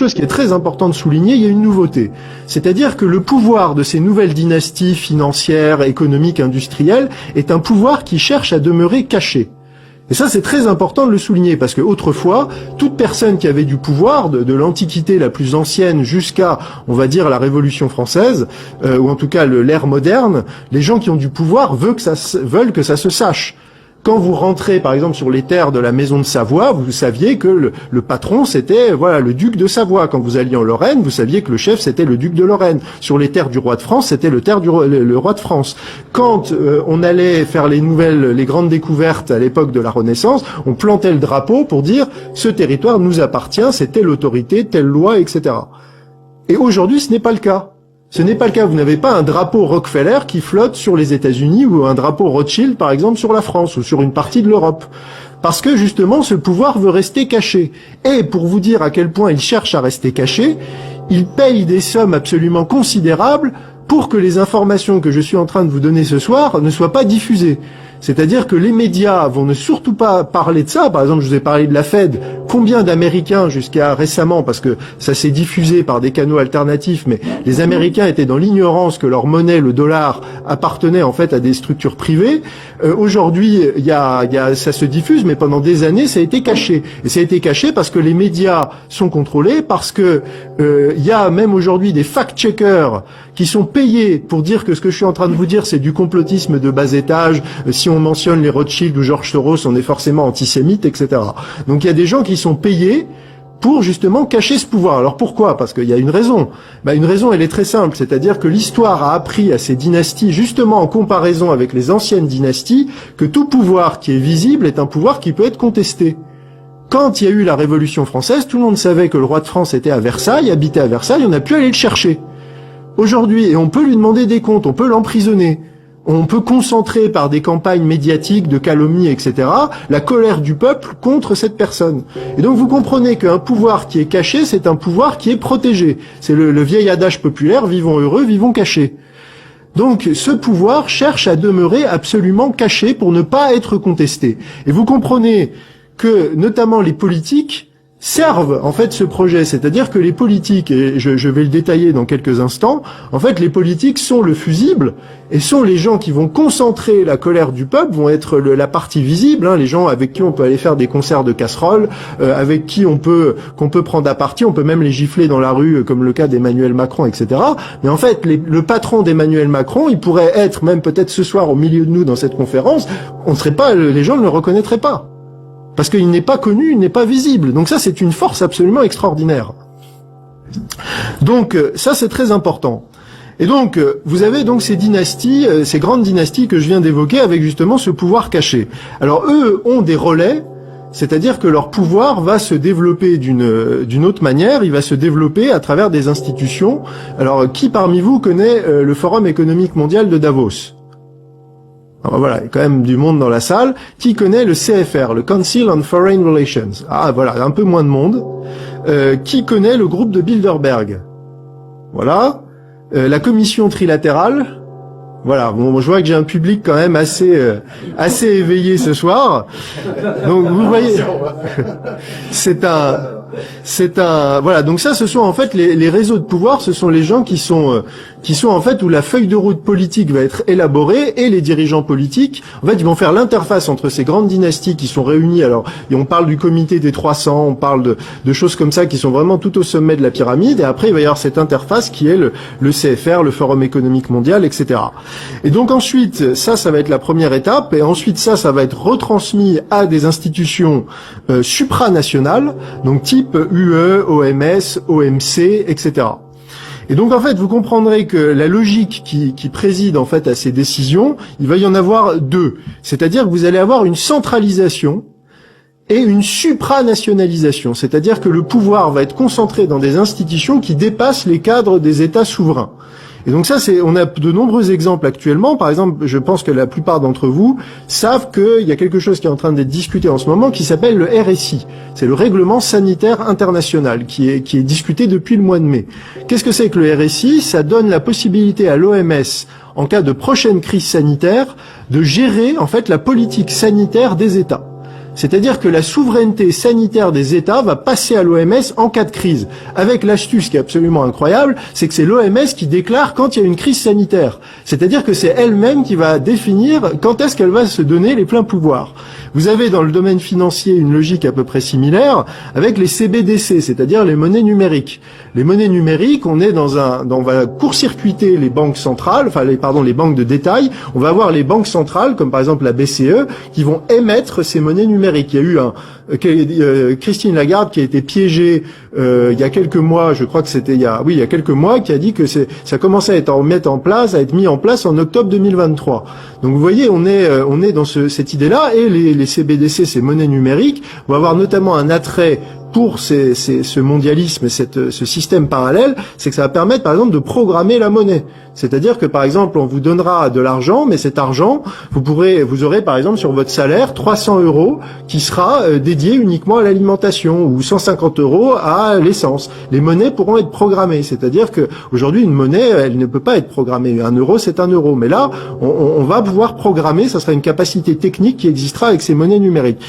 chose qui est très important de souligner, il y a une nouveauté. C'est-à-dire que le pouvoir de ces nouvelles dynasties financières, économiques, industrielles est un pouvoir qui cherche à demeurer caché. Et ça, c'est très important de le souligner, parce que autrefois, toute personne qui avait du pouvoir, de l'Antiquité la plus ancienne jusqu'à, on va dire, la Révolution française, ou en tout cas l'ère moderne, les gens qui ont du pouvoir veulent que ça se sache. Quand vous rentrez, par exemple, sur les terres de la maison de Savoie, vous saviez que le patron, c'était voilà le duc de Savoie. Quand vous alliez en Lorraine, vous saviez que le chef, c'était le duc de Lorraine. Sur les terres du roi de France, c'était le roi de France. Quand on allait faire les grandes découvertes à l'époque de la Renaissance, on plantait le drapeau pour dire « ce territoire nous appartient, c'est telle autorité, telle loi, etc. » Et aujourd'hui, ce n'est pas le cas. Ce n'est pas le cas. Vous n'avez pas un drapeau Rockefeller qui flotte sur les États-Unis ou un drapeau Rothschild, par exemple, sur la France ou sur une partie de l'Europe. Parce que, justement, ce pouvoir veut rester caché. Et pour vous dire à quel point il cherche à rester caché, il paye des sommes absolument considérables pour que les informations que je suis en train de vous donner ce soir ne soient pas diffusées. C'est-à-dire que les médias vont ne surtout pas parler de ça. Par exemple, je vous ai parlé de la Fed. Combien d'Américains, jusqu'à récemment, parce que ça s'est diffusé par des canaux alternatifs, mais les Américains étaient dans l'ignorance que leur monnaie, le dollar, appartenait en fait à des structures privées. Aujourd'hui, ça se diffuse, mais pendant des années, ça a été caché. Et ça a été caché parce que les médias sont contrôlés, parce que il y a même aujourd'hui des fact-checkers qui sont payés pour dire que ce que je suis en train de vous dire, c'est du complotisme de bas étage. Si on mentionne les Rothschild ou George Soros, on est forcément antisémite, etc. Donc il y a des gens qui sont payés pour justement cacher ce pouvoir. Alors pourquoi? Parce qu'il y a une raison. Une raison, elle est très simple, c'est-à-dire que l'histoire a appris à ces dynasties, justement en comparaison avec les anciennes dynasties, que tout pouvoir qui est visible est un pouvoir qui peut être contesté. Quand il y a eu la Révolution française, tout le monde savait que le roi de France était à Versailles, habitait à Versailles, on a pu aller le chercher. Aujourd'hui, et on peut lui demander des comptes, on peut l'emprisonner. On peut concentrer par des campagnes médiatiques de calomnie, etc., la colère du peuple contre cette personne. Et donc vous comprenez qu'un pouvoir qui est caché, c'est un pouvoir qui est protégé. C'est le vieil adage populaire, vivons heureux, vivons cachés. Donc ce pouvoir cherche à demeurer absolument caché pour ne pas être contesté. Et vous comprenez que notamment les politiques servent en fait ce projet, c'est-à-dire que les politiques, et je vais le détailler dans quelques instants, en fait les politiques sont le fusible et sont les gens qui vont concentrer la colère du peuple, vont être la partie visible, les gens avec qui on peut aller faire des concerts de casseroles, avec qui qu'on peut prendre à partie, on peut même les gifler dans la rue comme le cas d'Emmanuel Macron, etc. Mais en fait le patron d'Emmanuel Macron, il pourrait être même peut-être ce soir au milieu de nous dans cette conférence, les gens ne le reconnaîtraient pas. Parce qu'il n'est pas connu, il n'est pas visible. Donc ça, c'est une force absolument extraordinaire. Donc ça, c'est très important. Et donc, vous avez donc ces dynasties, ces grandes dynasties que je viens d'évoquer avec justement ce pouvoir caché. Alors eux ont des relais, c'est-à-dire que leur pouvoir va se développer d'une autre manière, il va se développer à travers des institutions. Alors, qui parmi vous connaît le Forum économique mondial de Davos ? Alors voilà, il y a quand même du monde dans la salle. Qui connaît le CFR, le Council on Foreign Relations? Ah voilà, un peu moins de monde. Qui connaît le groupe de Bilderberg? Voilà. La commission trilatérale? Voilà, bon, je vois que j'ai un public quand même assez éveillé ce soir. Donc vous voyez, voilà, donc ça, ce sont en fait les réseaux de pouvoir, ce sont les gens qui sont en fait où la feuille de route politique va être élaborée et les dirigeants politiques, en fait, ils vont faire l'interface entre ces grandes dynasties qui sont réunies. Alors, et on parle du comité des 300, on parle de choses comme ça qui sont vraiment tout au sommet de la pyramide. Et après, il va y avoir cette interface qui est le CFR, le Forum économique mondial, etc. Et donc ensuite, ça va être la première étape. Et ensuite, ça va être retransmis à des institutions supranationales, donc type UE, OMS, OMC, etc. Et donc en fait, vous comprendrez que la logique qui préside en fait à ces décisions, il va y en avoir deux. C'est-à-dire que vous allez avoir une centralisation et une supranationalisation. C'est-à-dire que le pouvoir va être concentré dans des institutions qui dépassent les cadres des États souverains. Et donc ça, on a de nombreux exemples actuellement. Par exemple, je pense que la plupart d'entre vous savent qu'il y a quelque chose qui est en train d'être discuté en ce moment qui s'appelle le RSI. C'est le Règlement Sanitaire International qui est discuté depuis le mois de mai. Qu'est-ce que c'est que le RSI? Ça donne la possibilité à l'OMS, en cas de prochaine crise sanitaire, de gérer en fait la politique sanitaire des États. C'est-à-dire que la souveraineté sanitaire des États va passer à l'OMS en cas de crise. Avec l'astuce qui est absolument incroyable, c'est que c'est l'OMS qui déclare quand il y a une crise sanitaire. C'est-à-dire que c'est elle-même qui va définir quand est-ce qu'elle va se donner les pleins pouvoirs. Vous avez dans le domaine financier une logique à peu près similaire avec les CBDC, c'est-à-dire les monnaies numériques. Les monnaies numériques, on va court-circuiter les banques centrales, les banques de détail. On va avoir les banques centrales, comme par exemple la BCE, qui vont émettre ces monnaies numériques. Il y a eu Christine Lagarde qui a été piégée il y a quelques mois, je crois que c'était il y a quelques mois, qui a dit que ça commençait à être mis en place en octobre 2023. Donc vous voyez, on est dans cette idée-là, et les CBDC, ces monnaies numériques, vont avoir notamment un attrait pour ce mondialisme et ce système parallèle, c'est que ça va permettre, par exemple, de programmer la monnaie. C'est-à-dire que, par exemple, on vous donnera de l'argent, mais cet argent, vous aurez, par exemple, sur votre salaire, 300 € qui sera dédié uniquement à l'alimentation, ou 150 € à l'essence. Les monnaies pourront être programmées. C'est-à-dire que, aujourd'hui, une monnaie, elle ne peut pas être programmée. 1 euro, c'est 1 euro. Mais là, on va pouvoir programmer, ça sera une capacité technique qui existera avec ces monnaies numériques.